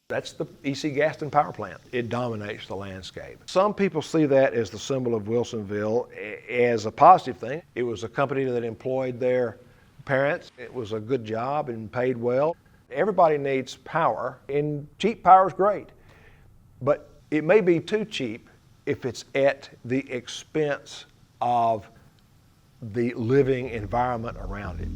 That's the E.C. Gaston power plant. It dominates the landscape. Some people see that as the symbol of Wilsonville as a positive thing. It was a company that employed their parents. It was a good job and paid well. Everybody needs power, and cheap power is great. But it may be too cheap if it's at the expense of the living environment around it.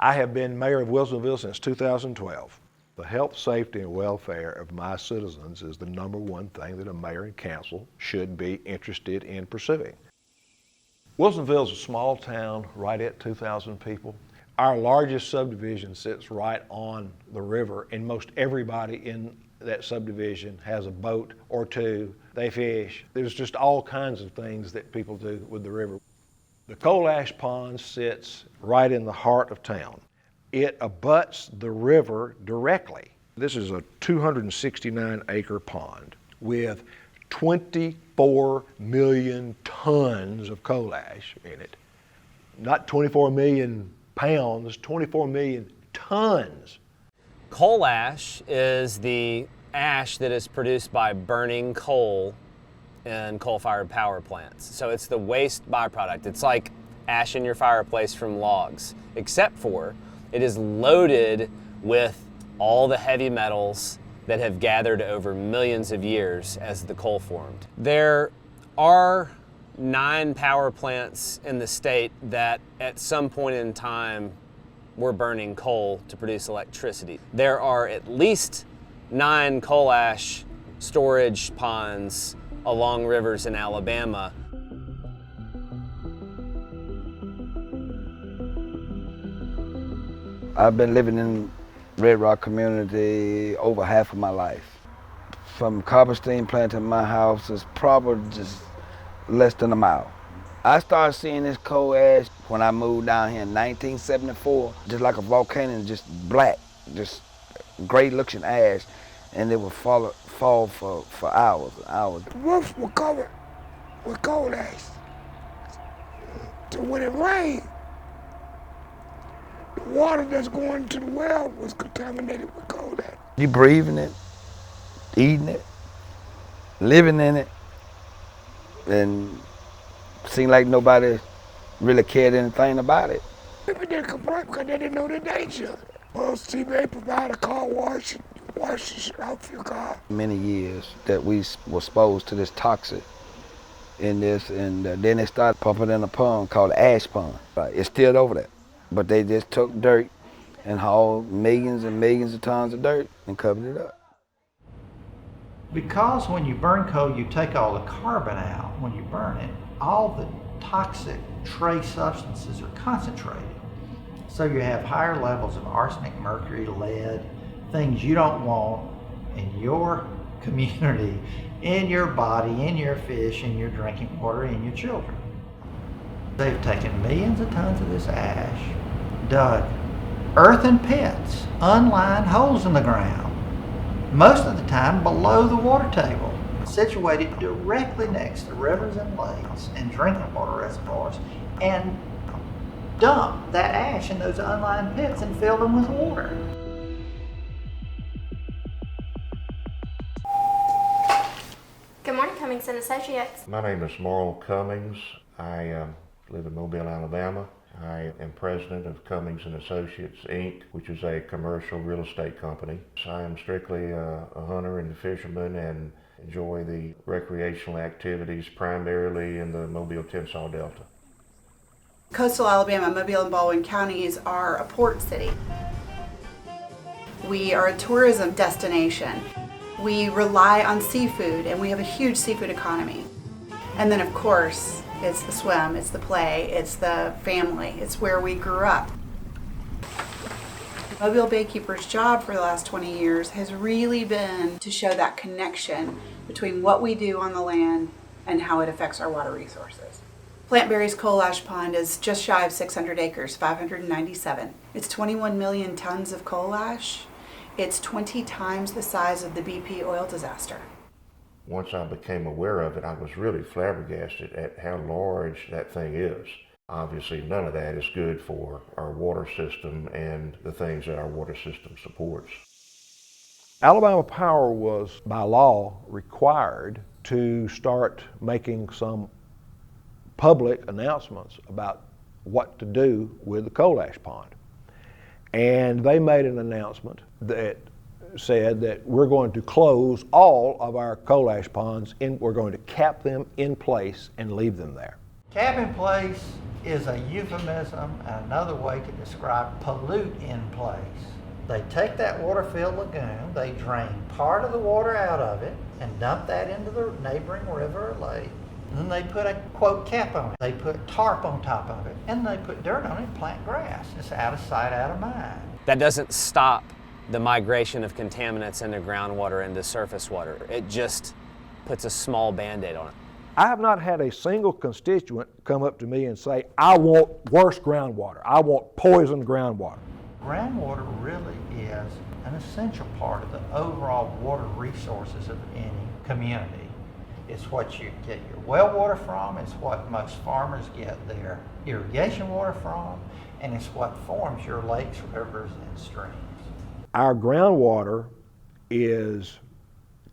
I have been mayor of Wilsonville since 2012. The health, safety, and welfare of my citizens is the number one thing that a mayor and council should be interested in pursuing. Wilsonville is a small town right at 2,000 people. Our largest subdivision sits right on the river, and most everybody in that subdivision has a boat or two. They fish. There's just all kinds of things that people do with the river. The coal ash pond sits right in the heart of town. It abuts the river directly. This is a 269-acre pond with 24 million tons of coal ash in it. Not 24 million pounds, 24 million tons. Coal ash is the ash that is produced by burning coal in coal-fired power plants. So it's the waste byproduct. It's like ash in your fireplace from logs, except for it is loaded with all the heavy metals that have gathered over millions of years as the coal formed. There are 9 power plants in the state that at some point in time were burning coal to produce electricity. There are at least 9 coal ash storage ponds along rivers in Alabama. I've been living in Red Rock community over half of my life. From Copperstein plant to my house is probably just less than a mile. I started seeing this coal ash when I moved down here in 1974, just like a volcano, just black, just great looking ash, and it would fall for hours and hours. The roofs were covered with coal ash. So when it rained, the water that's going to the well was contaminated with coal ash. You breathing it, eating it, living in it, and seemed like nobody really cared anything about it. People didn't complain because they didn't know the danger. Well, see, they provide a car wash and wash the shit off your car. Many years that we were exposed to this toxic in this, and then they started pumping in a pond called the ash pond. It's still over there, but they just took dirt and hauled millions and millions of tons of dirt and covered it up. Because when you burn coal, you take all the carbon out. When you burn it, all the toxic trace substances are concentrated. So you have higher levels of arsenic, mercury, lead, things you don't want in your community, in your body, in your fish, in your drinking water, in your children. They've taken millions of tons of this ash, dug earthen pits, unlined holes in the ground, most of the time below the water table, situated directly next to rivers and lakes and drinking water reservoirs, and dump that ash in those unlined pits and fill them with water. Good morning, Cummings and Associates. My name is Marl Cummings. I live in Mobile, Alabama. I am president of Cummings and Associates, Inc., which is a commercial real estate company. I am strictly a hunter and a fisherman and enjoy the recreational activities primarily in the Mobile-Tensaw Delta. Coastal Alabama, Mobile and Baldwin counties are a port city. We are a tourism destination. We rely on seafood, and we have a huge seafood economy. And then, of course, it's the swim, it's the play, it's the family, it's where we grew up. Mobile Baykeeper's job for the last 20 years has really been to show that connection between what we do on the land and how it affects our water resources. Plant Berry's coal ash pond is just shy of 600 acres, 597. It's 21 million tons of coal ash. It's 20 times the size of the BP oil disaster. Once I became aware of it, I was really flabbergasted at how large that thing is. Obviously, none of that is good for our water system and the things that our water system supports. Alabama Power was, by law, required to start making some public announcements about what to do with the coal ash pond. And they made an announcement that said that we're going to close all of our coal ash ponds, we're going to cap them in place and leave them there. Cap in place is a euphemism and another way to describe pollute in place. They take that water-filled lagoon, they drain part of the water out of it and dump that into the neighboring river or lake. And then they put a, quote, cap on it. They put tarp on top of it, and they put dirt on it and plant grass. It's out of sight, out of mind. That doesn't stop the migration of contaminants into groundwater into surface water. It just puts a small Band-Aid on it. I have not had a single constituent come up to me and say, I want worse groundwater. I want poisoned groundwater. Groundwater really is an essential part of the overall water resources of any community. It's what you get your well water from, it's what most farmers get their irrigation water from, and it's what forms your lakes, rivers, and streams. Our groundwater is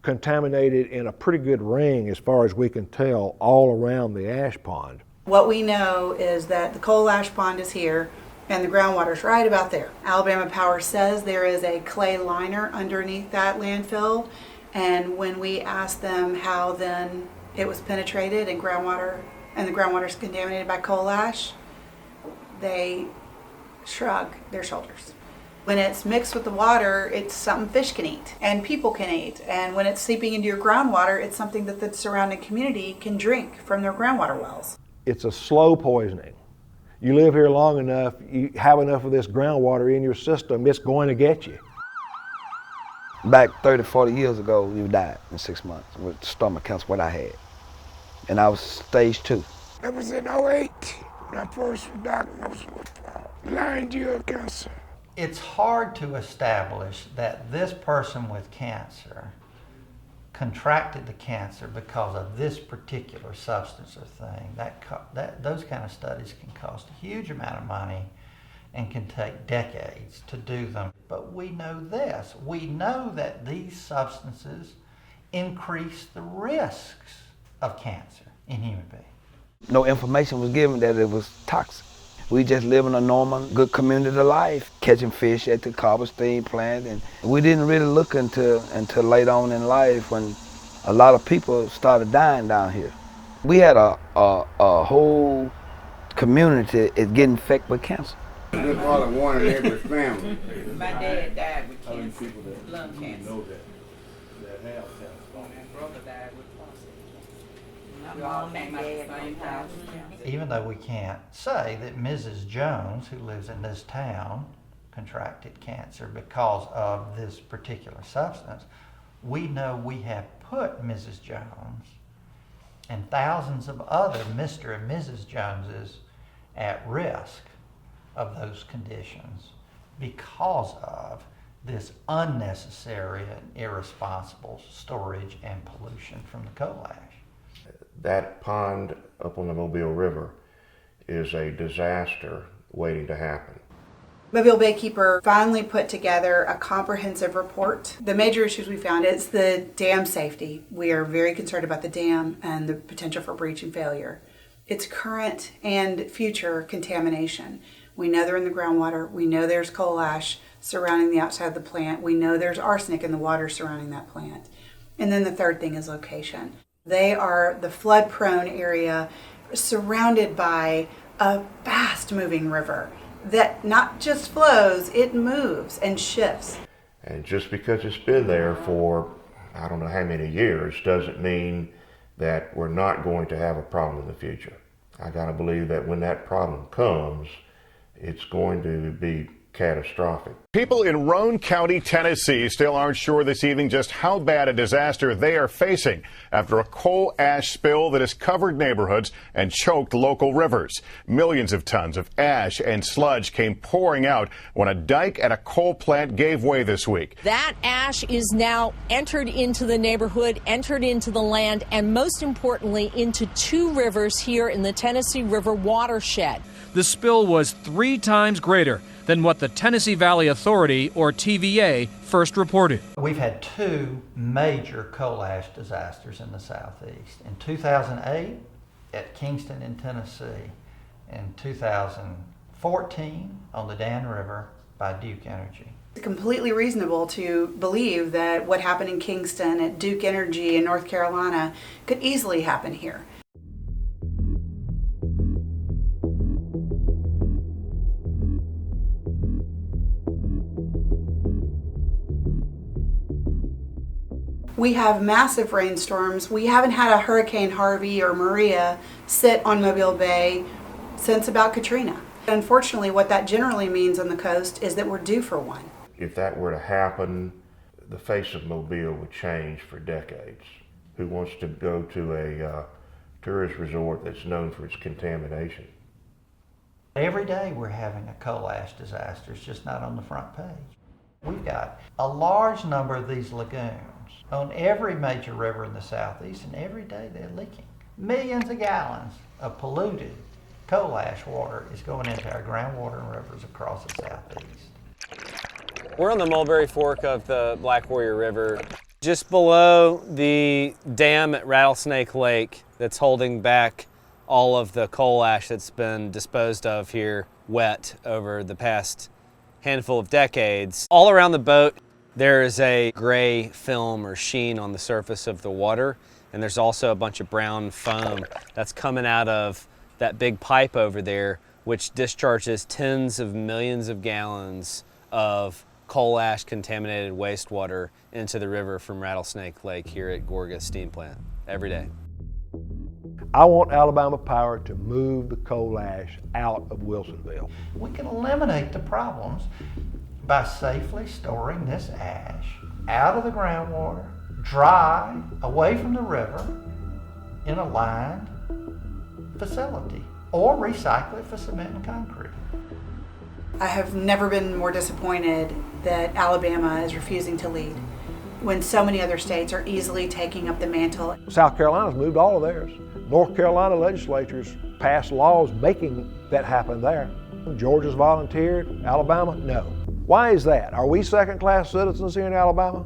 contaminated in a pretty good ring, as far as we can tell, all around the ash pond. What we know is that the coal ash pond is here and the groundwater's right about there. Alabama Power says there is a clay liner underneath that landfill, and when we asked them how then it was penetrated and the groundwater is contaminated by coal ash, they shrug their shoulders. When it's mixed with the water, it's something fish can eat and people can eat. And when it's seeping into your groundwater, it's something that the surrounding community can drink from their groundwater wells. It's a slow poisoning. You live here long enough, you have enough of this groundwater in your system, it's going to get you. Back 30, 40 years ago, you died in 6 months with stomach cancer, what I had. And I was stage 2. That was in '08 when I first was diagnosed with unlined cancer. It's hard to establish that this person with cancer contracted the cancer because of this particular substance or thing. Those kind of studies can cost a huge amount of money and can take decades to do them. But we know this. We know that these substances increase the risks of cancer in human beings. No information was given that it was toxic. We just living a normal, good community life, catching fish at the Cobblestone plant, and we didn't really look until late on in life when a lot of people started dying down here. We had a whole community is getting infected with cancer. There's probably one in every family. My dad died with cancer, lung cancer. My brother died with prostate. My mom came out of the same house. Even though we can't say that Mrs. Jones, who lives in this town, contracted cancer because of this particular substance, we know we have put Mrs. Jones and thousands of other Mr. and Mrs. Joneses at risk of those conditions because of this unnecessary and irresponsible storage and pollution from the coal ash. That pond up on the Mobile River is a disaster waiting to happen. Mobile Baykeeper finally put together a comprehensive report. The major issues we found is the dam safety. We are very concerned about the dam and the potential for breach and failure. Its current and future contamination. We know they're in the groundwater. We know there's coal ash surrounding the outside of the plant. We know there's arsenic in the water surrounding that plant. And then the third thing is location. They are the flood-prone area surrounded by a fast-moving river that not just flows, it moves and shifts. And just because it's been there for I don't know how many years doesn't mean that we're not going to have a problem in the future. I gotta believe that when that problem comes, it's going to be catastrophic. People in Roane County, Tennessee still aren't sure this evening just how bad a disaster they are facing after a coal ash spill that has covered neighborhoods and choked local rivers. Millions of tons of ash and sludge came pouring out when a dike at a coal plant gave way this week. That ash is now entered into the neighborhood, entered into the land, and most importantly, into two rivers here in the Tennessee River watershed. The spill was 3 times greater than what the Tennessee Valley Authority, or TVA, first reported. We've had 2 major coal ash disasters in the southeast. In 2008 at Kingston in Tennessee, in 2014 on the Dan River by Duke Energy. It's completely reasonable to believe that what happened in Kingston at Duke Energy in North Carolina could easily happen here. We have massive rainstorms. We haven't had a Hurricane Harvey or Maria sit on Mobile Bay since about Katrina. Unfortunately, what that generally means on the coast is that we're due for one. If that were to happen, the face of Mobile would change for decades. Who wants to go to a tourist resort that's known for its contamination? Every day we're having a coal ash disaster. It's just not on the front page. We've got a large number of these lagoons on every major river in the southeast, and every day they're leaking. Millions of gallons of polluted coal ash water is going into our groundwater and rivers across the southeast. We're on the Mulberry Fork of the Black Warrior River, just below the dam at Rattlesnake Lake that's holding back all of the coal ash that's been disposed of here wet over the past handful of decades. All around the boat, there is a gray film or sheen on the surface of the water, and there's also a bunch of brown foam that's coming out of that big pipe over there, which discharges tens of millions of gallons of coal ash contaminated wastewater into the river from Rattlesnake Lake here at Gorga Steam Plant every day. I want Alabama Power to move the coal ash out of Wilsonville. We can eliminate the problems by safely storing this ash out of the groundwater, dry, away from the river, in a lined facility, or recycle it for cement and concrete. I have never been more disappointed that Alabama is refusing to lead when so many other states are easily taking up the mantle. South Carolina's moved all of theirs. North Carolina legislatures passed laws making that happen there. Georgia's volunteered, Alabama, no. Why is that? Are we second-class citizens here in Alabama?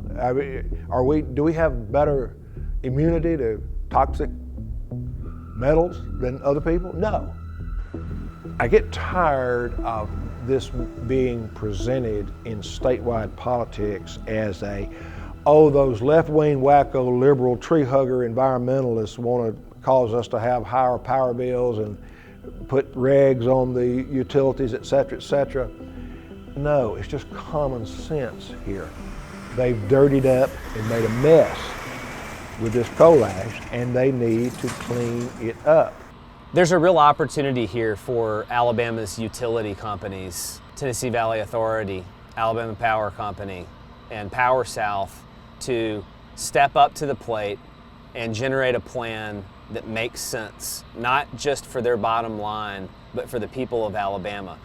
Do we have better immunity to toxic metals than other people? No. I get tired of this being presented in statewide politics as those left-wing wacko liberal tree hugger environmentalists want to cause us to have higher power bills and put regs on the utilities, et cetera, et cetera. No, it's just common sense here. They've dirtied up and made a mess with this coal ash, and they need to clean it up. There's a real opportunity here for Alabama's utility companies, Tennessee Valley Authority, Alabama Power Company, and Power South to step up to the plate and generate a plan that makes sense, not just for their bottom line, but for the people of Alabama.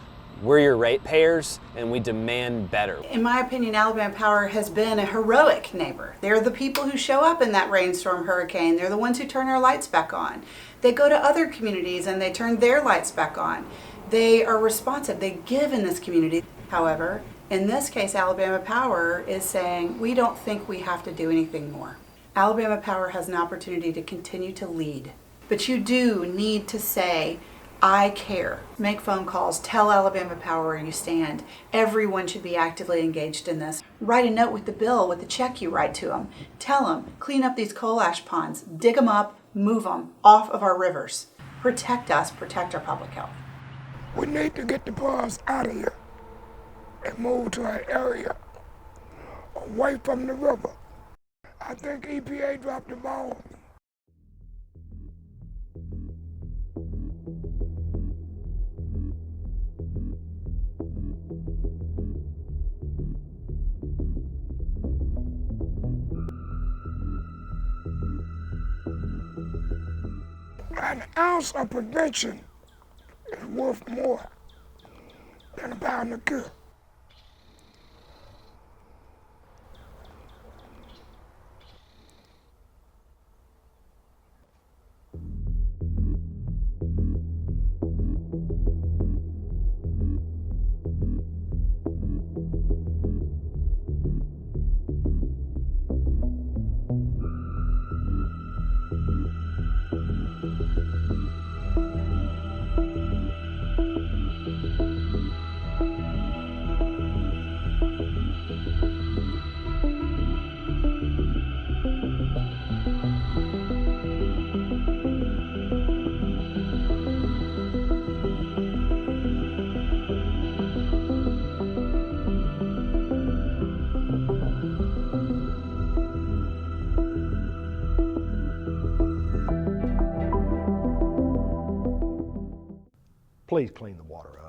We're your ratepayers, and we demand better. In my opinion, Alabama Power has been a heroic neighbor. They're the people who show up in that rainstorm hurricane. They're the ones who turn our lights back on. They go to other communities and they turn their lights back on. They are responsive. They give in this community. However, in this case, Alabama Power is saying, we don't think we have to do anything more. Alabama Power has an opportunity to continue to lead. But you do need to say, I care. Make phone calls. Tell Alabama Power where you stand. Everyone should be actively engaged in this. Write a note with the bill, with the check you write to them. Tell them, clean up these coal ash ponds. Dig them up, move them off of our rivers. Protect us, protect our public health. We need to get the ponds out of here and move to an area away from the river. I think EPA dropped the ball. An ounce of prevention is worth more than a pound of cure. Please clean the water up.